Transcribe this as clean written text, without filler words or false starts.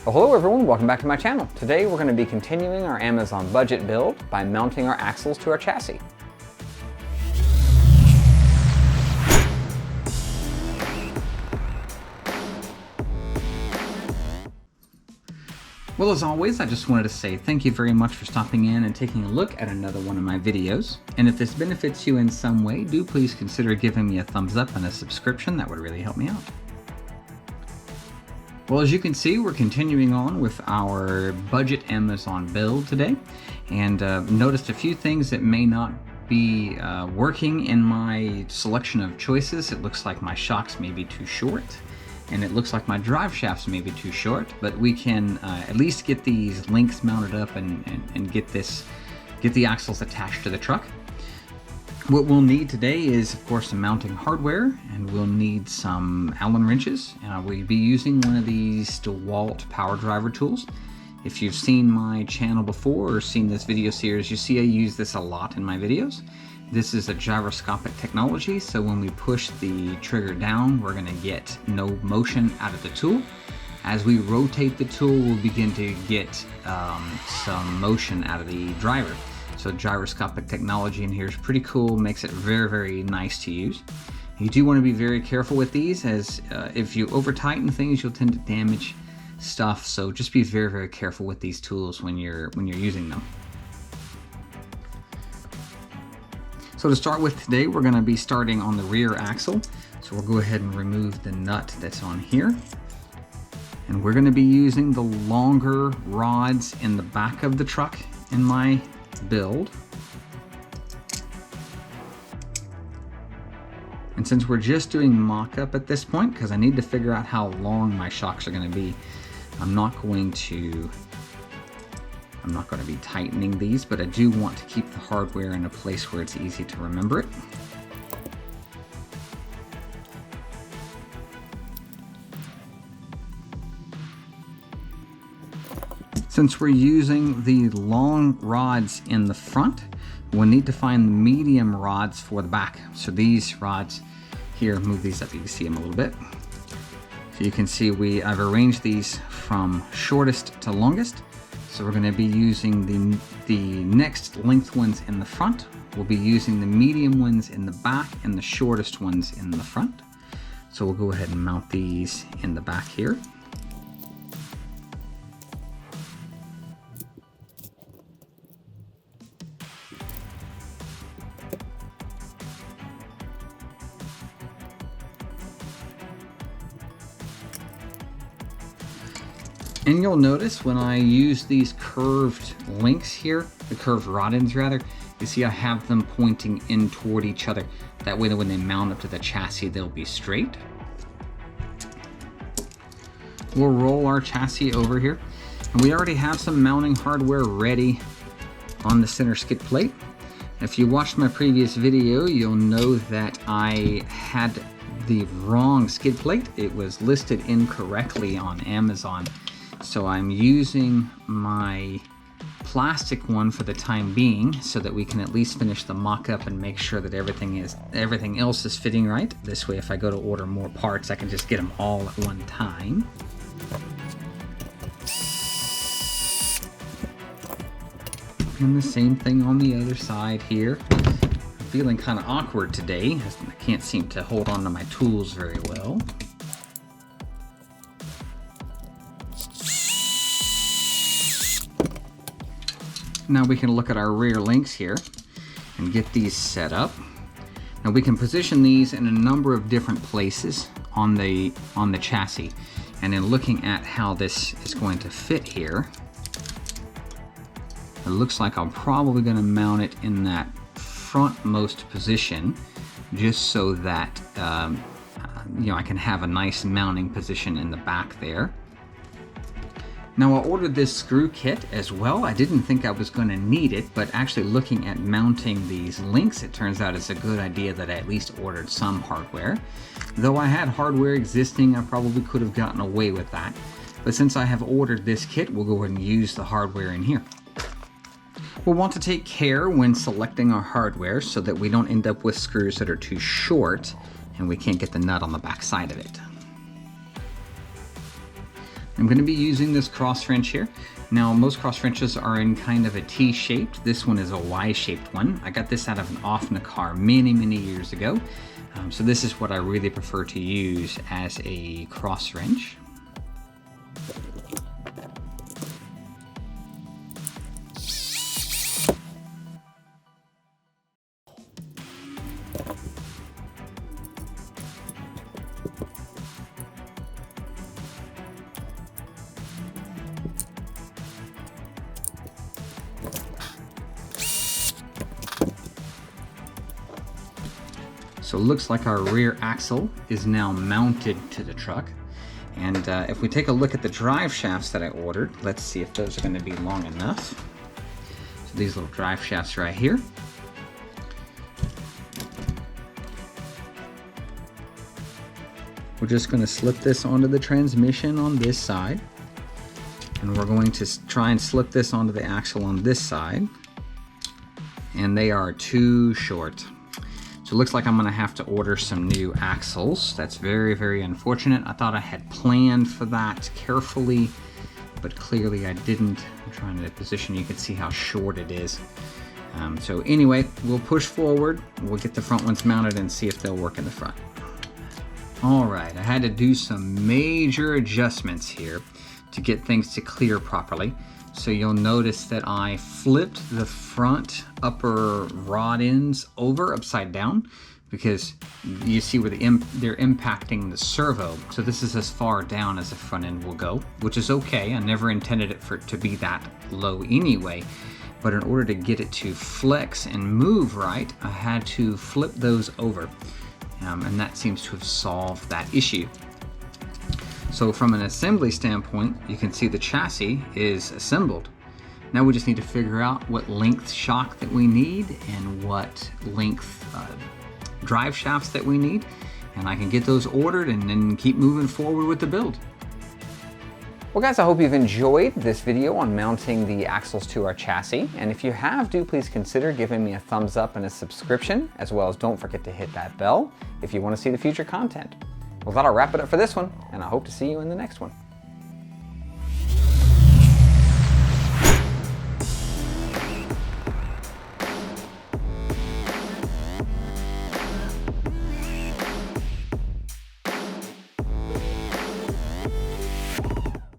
Well, hello everyone, welcome back to my channel. Today we're going to be continuing our Amazon budget build by mounting our axles to our chassis. Well, as always, I just wanted to say thank you very much for stopping in and taking a look at another one of my videos. And if this benefits you in some way, do please consider giving me a thumbs up and a subscription. That would really help me out. Well, as you can see, we're continuing on with our budget Amazon build today, and noticed a few things that may not be working in my selection of choices. It looks like my shocks may be too short, and it looks like my drive shafts may be too short, but we can at least get these links mounted up and get the axles attached to the truck. What we'll need today is, of course, some mounting hardware, and we'll need some Allen wrenches. We'll be using one of these DeWalt power driver tools. If you've seen my channel before or seen this video series, you see I use this a lot in my videos. This is a gyroscopic technology, so when we push the trigger down, we're going to get no motion out of the tool. As we rotate the tool, we'll begin to get some motion out of the driver. So gyroscopic technology in here is pretty cool, makes it very, very nice to use. You do want to be very careful with these, as if you over tighten things, you'll tend to damage stuff. So just be very, very careful with these tools when you're using them. So to start with today, we're going to be starting on the rear axle. So we'll go ahead and remove the nut that's on here. And we're going to be using the longer rods in the back of the truck in my build. And since we're just doing mock-up at this point, because I need to figure out how long my shocks are going to be, I'm not going to be tightening these, but I do want to keep the hardware in a place where it's easy to remember it. Since we're using the long rods in the front, we'll need to find the medium rods for the back. So these rods here, move these up, you can see them a little bit. So you can see I've arranged these from shortest to longest. So we're going to be using the next length ones in the front. We'll be using the medium ones in the back and the shortest ones in the front. So we'll go ahead and mount these in the back here. And you'll notice when I use these curved links here, the curved rod ends rather, you see I have them pointing in toward each other. That way when they mount up to the chassis, they'll be straight. We'll roll our chassis over here. And we already have some mounting hardware ready on the center skid plate. If you watched my previous video, you'll know that I had the wrong skid plate. It was listed incorrectly on Amazon. So I'm using my plastic one for the time being so that we can at least finish the mock-up and make sure that everything else is fitting right. This way, if I go to order more parts, I can just get them all at one time. And the same thing on the other side here. I'm feeling kind of awkward today. I can't seem to hold on to my tools very well. Now we can look at our rear links here and get these set up. Now we can position these in a number of different places on the chassis. And in looking at how this is going to fit here, it looks like I'm probably going to mount it in that frontmost position, just so that I can have a nice mounting position in the back there. Now I ordered this screw kit as well. I didn't think I was going to need it, but actually looking at mounting these links, it turns out it's a good idea that I at least ordered some hardware. Though I had hardware existing, I probably could have gotten away with that. But since I have ordered this kit, we'll go ahead and use the hardware in here. We'll want to take care when selecting our hardware so that we don't end up with screws that are too short and we can't get the nut on the back side of it. I'm going to be using this cross wrench here. Now, most cross wrenches are in kind of a T-shaped. This one is a Y-shaped one. I got this out of an off-in car many years ago. So this is what I really prefer to use as a cross wrench. So it looks like our rear axle is now mounted to the truck. And if we take a look at the drive shafts that I ordered, let's see if those are going to be long enough. So these little drive shafts right here. We're just going to slip this onto the transmission on this side. And we're going to try and slip this onto the axle on this side. And they are too short. So it looks like I'm going to have to order some new axles. That's very unfortunate. I thought I had planned for that carefully, but clearly I didn't. I'm trying to position, you can see how short it is. So anyway, we'll push forward. We'll get the front ones mounted and see if they'll work in the front. All right, I had to do some major adjustments here to get things to clear properly. So you'll notice that I flipped the front upper rod ends over upside down because you see where they're impacting the servo. So this is as far down as the front end will go, which is okay. I never intended it for it to be that low anyway. But in order to get it to flex and move right, I had to flip those over. And that seems to have solved that issue. So from an assembly standpoint, you can see the chassis is assembled. Now we just need to figure out what length shock that we need and what length drive shafts that we need. And I can get those ordered and then keep moving forward with the build. Well guys, I hope you've enjoyed this video on mounting the axles to our chassis. And if you have, do please consider giving me a thumbs up and a subscription, as well as don't forget to hit that bell if you want to see the future content. Well, that'll wrap it up for this one, and I hope to see you in the next one.